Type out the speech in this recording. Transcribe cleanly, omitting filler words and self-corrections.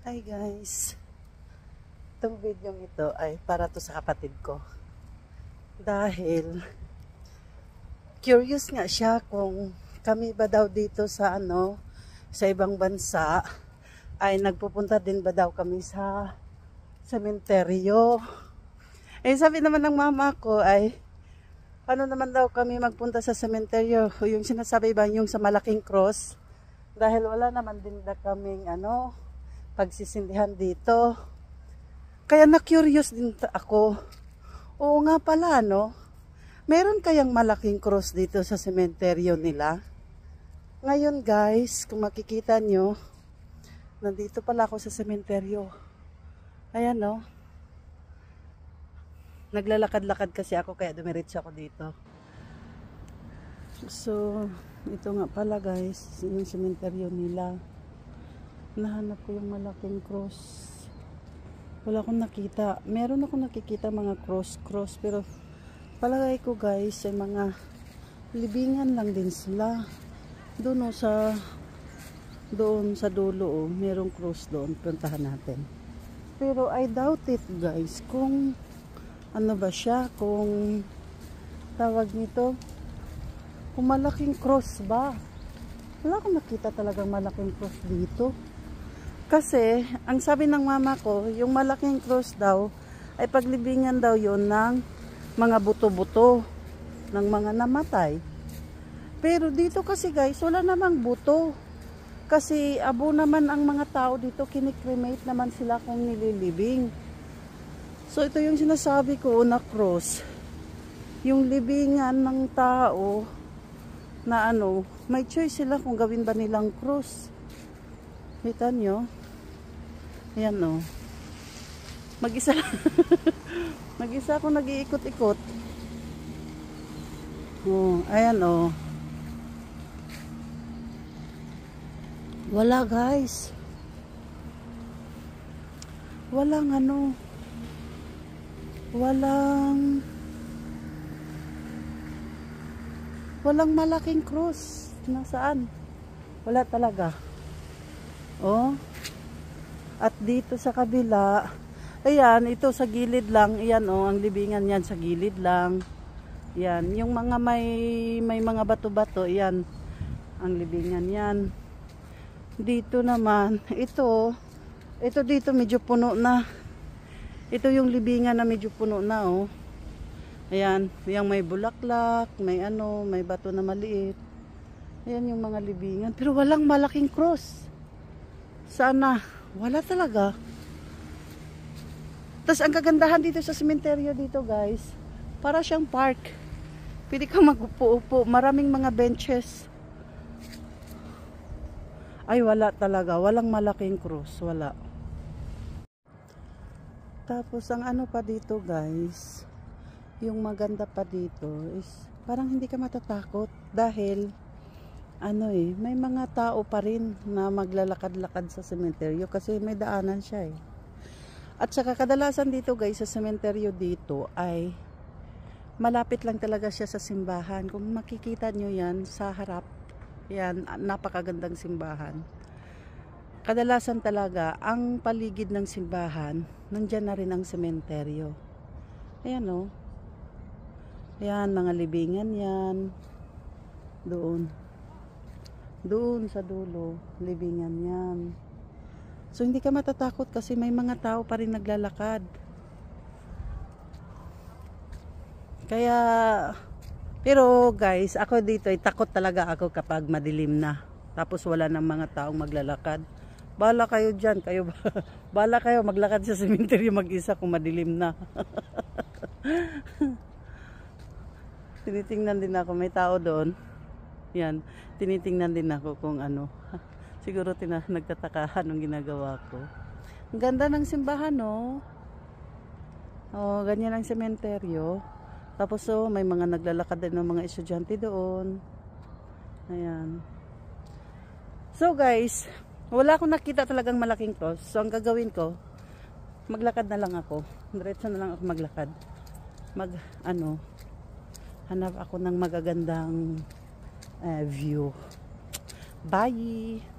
Hi guys, itong video ito ay para to sa kapatid ko dahil curious nga siya kung kami ba daw dito sa sa ibang bansa ay nagpupunta din ba daw kami sa sementeryo. Sabi naman ng mama ko ay ano naman daw kami magpunta sa sementeryo, yung sinasabi ba yung sa malaking cross, dahil wala naman din na kaming pagsisindihan dito. Kaya na-curious din ako. Oo nga pala, meron kayang malaking cross dito sa sementeryo nila. Ngayon guys, kung makikita nyo, nandito pala ako sa sementeryo. Ayan naglalakad-lakad kasi ako kaya dumiretso ako dito. So, ito nga pala guys, yung sementeryo nila. Nahanap ko yung malaking cross. Wala akong nakita. Meron akong nakikita mga cross, pero palagay ko guys ay mga libingan lang din sila. Doon sa dulo merong cross doon. Puntahan natin. Pero I doubt it guys kung ano ba siya, kung tawag nito, kung malaking cross ba. Wala akong nakita talagang malaking cross dito. Kasi, ang sabi ng mama ko, yung malaking cross daw, ay paglibingan daw yon ng mga buto-buto, ng mga namatay. Pero dito kasi guys, wala namang buto. Kasi abo naman ang mga tao dito, kinikremate naman sila kung nililibing. So ito yung sinasabi ko na cross. Yung libingan ng tao, na may choice sila kung gawin ba nilang cross. Kita nyo? Ayan mag-isa mag-isa ako nag-iikot-ikot. Ayan wala guys. Walang walang malaking cross. Nasaan? Wala talaga. At dito sa kabila, ayan, ito sa gilid lang, ayan ang libingan yan sa gilid lang. Yan, yung mga may mga bato-bato, ayan, ang libingan yan. Dito naman, ito dito medyo puno na. Ito yung libingan na medyo puno na, Ayan, yung may bulaklak, may may bato na maliit. Ayan yung mga libingan, pero walang malaking cross. Sana, wala talaga. Tapos ang kagandahan dito sa sementeryo dito guys, para siyang park. Pwede kang mag-upo-upo, maraming mga benches. Ay wala talaga, walang malaking cross, wala. Tapos ang pa dito guys, yung maganda pa dito is parang hindi ka matatakot dahil may mga tao pa rin na maglalakad-lakad sa sementeryo kasi may daanan siya At saka kadalasan dito guys sa sementeryo dito ay malapit lang talaga siya sa simbahan. Kung makikita nyo yan sa harap, yan, napakagandang simbahan. Kadalasan talaga ang paligid ng simbahan, nandyan na rin ang sementeryo. Ayan Ayan, mga libingan yan. Doon sa dulo, libingan yan. So hindi ka matatakot kasi may mga tao pa rin naglalakad. Kaya, pero guys, ako dito ay takot talaga ako kapag madilim na. Tapos wala nang mga taong maglalakad. Bahala kayo dyan, bahala kayo maglakad sa sementeryo mag-isa kung madilim na. Tinitingnan din ako, may tao doon. Yan, tinitingnan din ako kung siguro nagtataka anong ginagawa ko. Ang ganda ng simbahan ganyan ang sementeryo. Tapos may mga naglalakad din ng mga estudyante doon. Ayan. So guys, wala akong nakita talagang malaking cross. So ang gagawin ko, maglakad na lang ako. Diretso na lang ako maglakad. Hanap ako ng magagandang view. Bye!